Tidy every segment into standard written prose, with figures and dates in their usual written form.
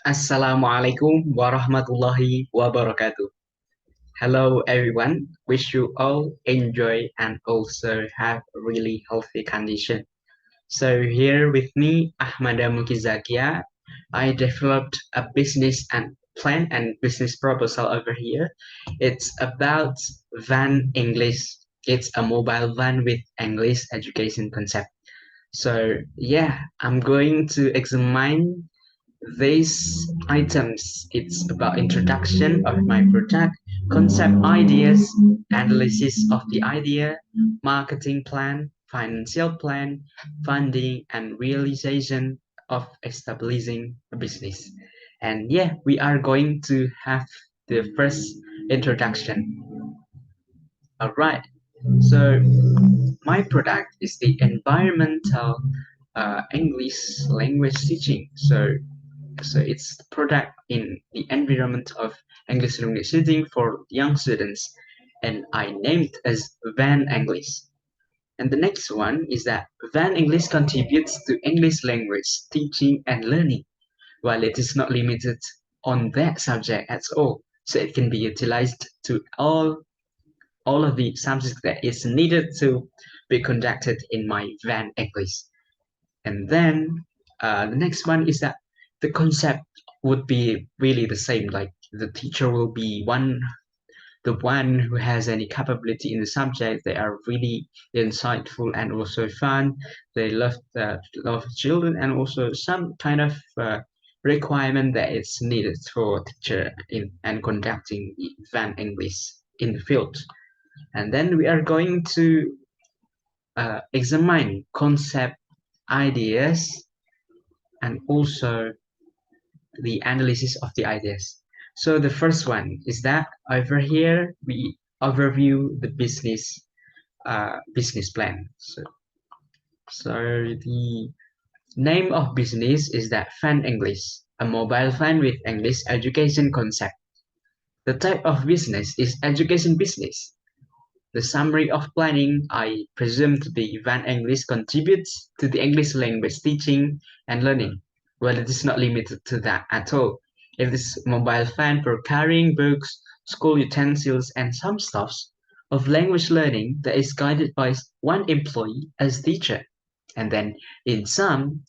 Assalamualaikum warahmatullahi wabarakatuh. Hello everyone. Wish you all enjoy and also have a really healthy condition. So here with me, Ahmada Mulki Zakia. I developed a business and plan and business proposal over here. It's about van English. It's a mobile van with English education concept. So yeah, I'm going to examine these items. It's about introduction of my product, concept ideas, analysis of the idea, marketing plan, financial plan, funding, and realization of establishing a business. And yeah, we are going to have the first introduction. All right. So my product is the environmental English language teaching. So it's the product in the environment of English language teaching for young students, and I named as Van English. And the next one is that Van English contributes to English language teaching and learning, while it is not limited on that subject at all. So it can be utilized to all of the subjects that is needed to be conducted in my Van English. And then the next one is that the concept would be really the same. Like the teacher will be the one who has any capability in the subject. They are really insightful and also fun. They love children and also some kind of requirement that is needed for teacher in and conducting Van English in the field. And then we are going to examine concept ideas and also the analysis of the ideas. So the first one is that over here we overview the business plan. So the name of business is that Fan English, a mobile fan with English education concept. The type of business is education business. The summary of planning, I presume to be Van English contributes to the English language teaching and learning. Well, it is not limited to that at all. If this mobile fan for carrying books, school utensils, and some stuffs of language learning that is guided by one employee as teacher. And then in some,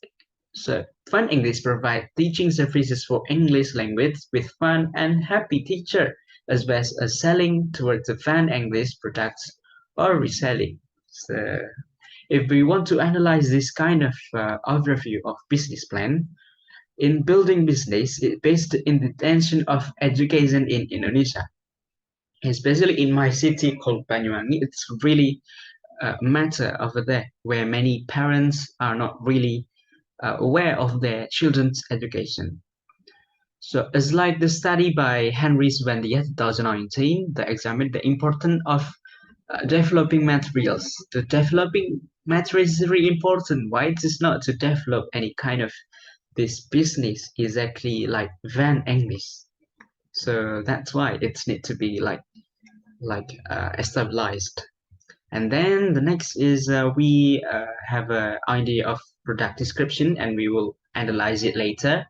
so Fun English provide teaching services for English language with fun and happy teacher, as well as selling towards the Fun English products or reselling. So if we want to analyze this kind of overview of business plan, in building business, it based in the tension of education in Indonesia, especially in my city called Banyuwangi. It's really a matter over there where many parents are not really aware of their children's education. So, as like the study by Henry Swendia 2019, that examined the importance of developing materials. The developing materials is really important. Why it is not to develop any kind of this business exactly like Van English. So that's why it's need to be established. And then the next is we have an idea of product description and we will analyze it later.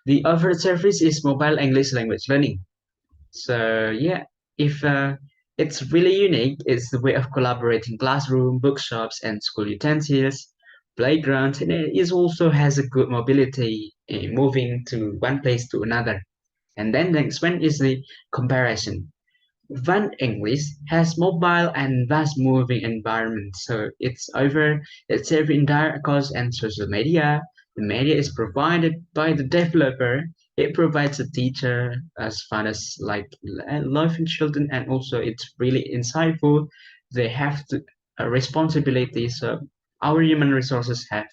The offered service is mobile English language learning. So yeah, if it's really unique, it's the way of collaborating classroom, bookshops, and school utensils, playgrounds, and it also has a good mobility in moving to one place to another. And then the next one is the comparison. Van English has mobile and fast moving environment, so it's every indirect cost and social media. The media is provided by the developer. It provides a teacher as far as like loving children, and also it's really insightful. They have to a responsibility, so our human resources have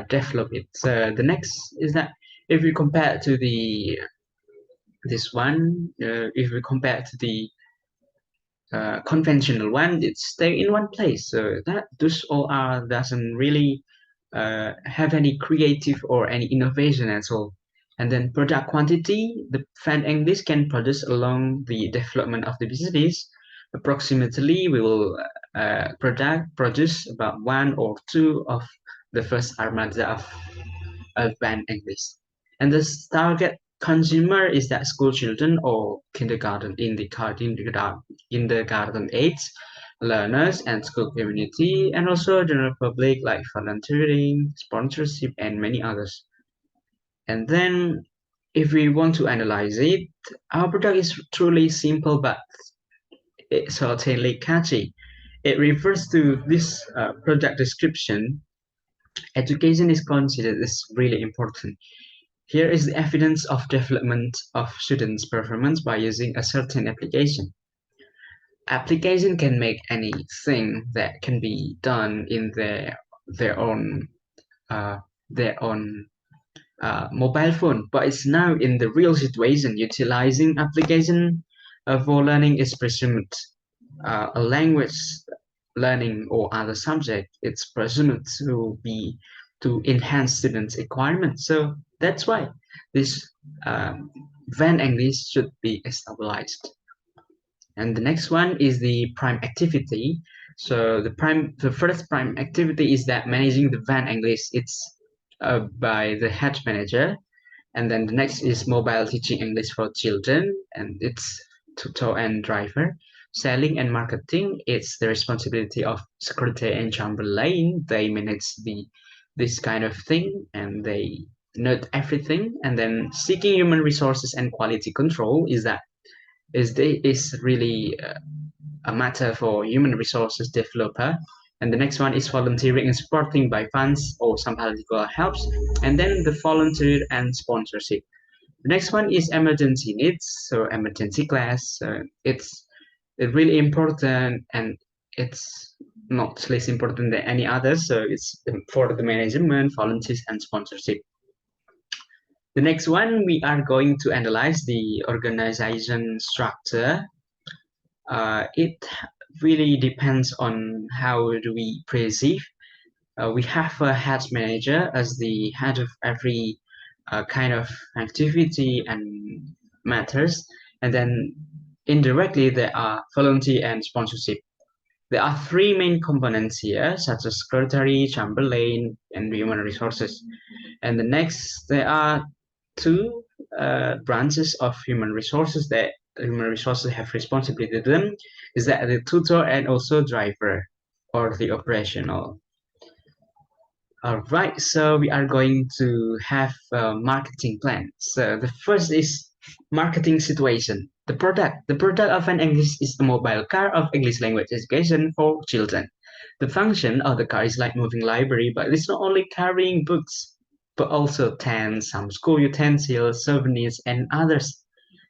developed it. So the next is that if we compare to the this one, if we compare to the conventional one, it stay in one place. So that those all are doesn't really have any creative or any innovation at all. And then product quantity, the fan English can produce along the development of the business. Approximately, we will produce about one or two of the first armada of fan English. And this target consumer is that school children or kindergarten kindergarten age learners and school community, and also general public like volunteering, sponsorship, and many others. And then if we want to analyze it, our product is truly simple but it's certainly catchy. It refers to this product description. Education is considered as really important. Here is the evidence of development of students' performance by using a certain application. Application can make anything that can be done in their own uh, their own mobile phone, but it's now in the real situation. Utilizing application for learning is presumed a language learning or other subject. It's presumed to enhance students' requirements. So that's why this Van English should be established. And the next one is the prime activity. So the first prime activity is that managing the van English. It's by the head manager. And then the next is mobile teaching English for children, and it's tutor and driver. Selling and marketing, it's the responsibility of secretary and chamberlain. They manage this kind of thing and they note everything. And then seeking human resources and quality control is really a matter for human resources developer. And the next one is volunteering and supporting by funds or some political helps. And then the volunteer and sponsorship. The next one is emergency needs, so emergency class. It's really important and it's not less important than any other. So it's for the management, volunteers, and sponsorship. The next one, we are going to analyze the organization structure. It really depends on how do we perceive. We have a head manager as the head of every kind of activity and matters, and then indirectly there are volunteer and sponsorship. There are three main components here, such as secretary, chamberlain, and human resources. And the next, there are two branches of human resources that human resources have responsibility to them, is that the tutor and also driver or the operational. All right, so we are going to have a marketing plan. So the first is marketing situation. The product of an English is a mobile car of English language education for children. The function of the car is like moving library, but it's not only carrying books, but also tents, some school utensils, souvenirs, and others.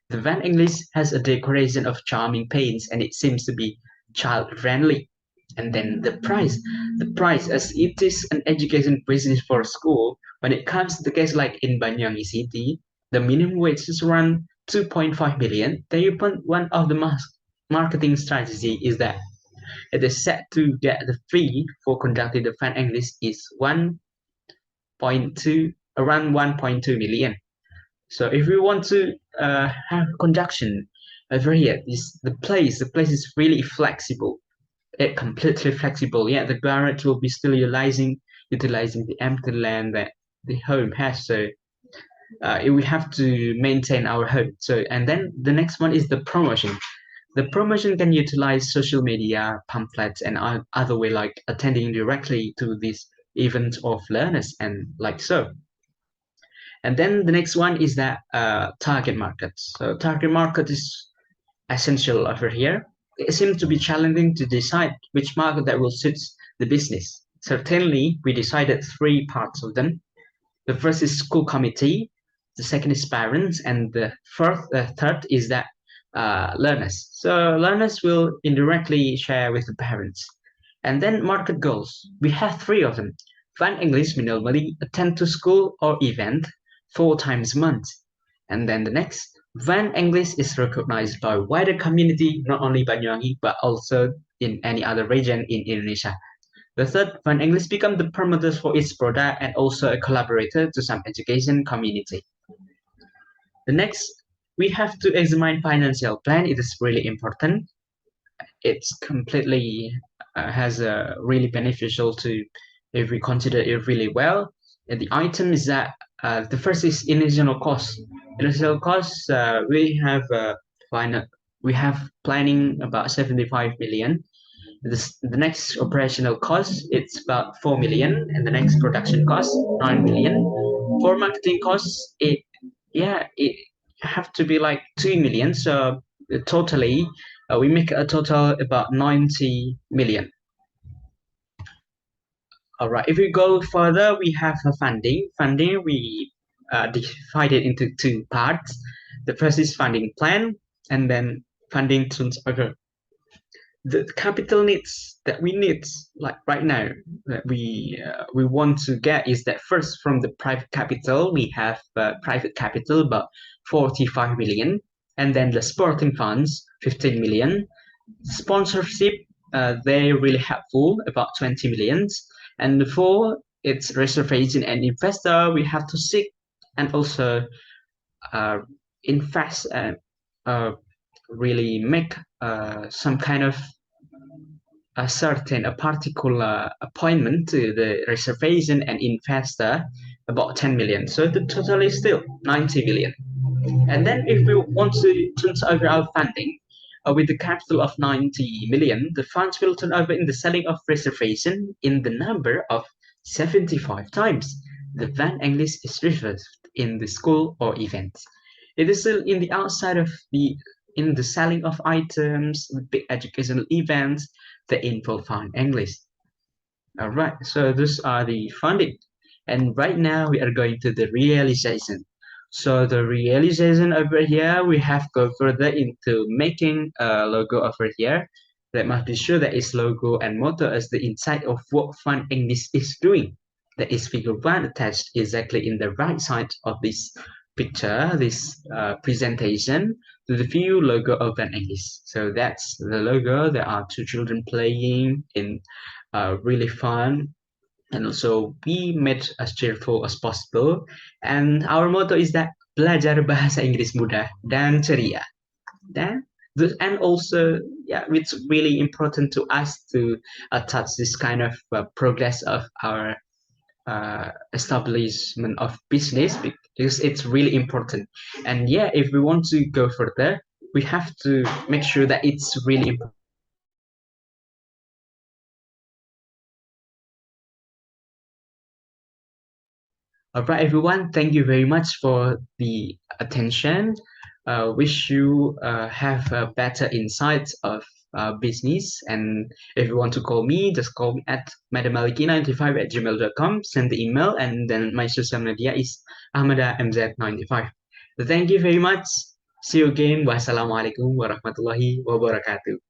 The van English has a decoration of charming paints, and it seems to be child friendly. And then the price as it is an education business for school, when it comes to the case like in Banyuwangi City, the minimum wage is around 2.5 million. Then you put one of the marketing strategy is that it is set to get the fee for conducting the fan English is 1.2 around 1.2 million. So if we want to have conduction over here, the place is really flexible. It completely flexible. Yeah, the garage will be still utilizing the empty land that the home has. So we have to maintain our home. So and then the next one is the promotion. The promotion can utilize social media, pamphlets, and other way like attending directly to these events of learners and like so. And then the next one is that target market. So target market is essential over here. It seems to be challenging to decide which market that will suit the business. Certainly, we decided three parts of them. The first is school committee, the second is parents, and the third is that learners. So learners will indirectly share with the parents. And then market goals. We have three of them. Van English will normally attend to school or event 4 times a month. And then the next, Van English is recognized by wider community, not only Banyuwangi, but also in any other region in Indonesia. The third, Van English become the promoters for its product and also a collaborator to some education community. The next, we have to examine financial plan. It is really important. It's completely has a really beneficial to if we consider it really well. And the item is that The first is initial cost. Initial cost, final, we have planning about 75 million. The next operational cost, it's about 4 million, and the next production cost, 9 million. For marketing costs, it have to be like 2 million. So totally, we make a total about 90 million. All right. If we go further, we have a funding. Funding, we divide it into two parts. The first is funding plan, and then funding turns over. The capital needs that we need, like right now, that we want to get is that first from the private capital, we have private capital about 45 million, and then the sporting funds 15 million. Sponsorship, they're really helpful, about 20 millions. And for its reservation and investor, we have to seek and also uh, invest and uh, really make some kind of a particular appointment to the reservation and investor about 10 million. So the total is still 90 million. And then if we want to turn over our funding with the capital of 90 million, the funds will turn over in the selling of reservation in the number of 75 times. The van English is reserved in the school or events. It is still in the outside of in the selling of items, big educational events that involve van English. All right, so those are the funding. And right now we are going to the realization. So the realization over here, we have go further into making a logo over here. That must be sure that its logo and motto is the inside of what Fun English is doing. That is figure one attached exactly in the right side of this picture, this presentation to the view logo of Fun English. So that's the logo. There are two children playing in really fun, and also be made as cheerful as possible. And our motto is that belajar bahasa Inggris mudah dan ceria. And also, yeah, it's really important to us to attach this kind of progress of our establishment of business, because it's really important. And yeah, if we want to go further, we have to make sure that it's really important. All right, everyone. Thank you very much for the attention. Wish you have a better insight of business. And if you want to call me, just call me at madamaliki95@gmail.com. Send the email, and then my social media is ahmadamz95. Thank you very much. See you again. Wassalamualaikum warahmatullahi wabarakatuh.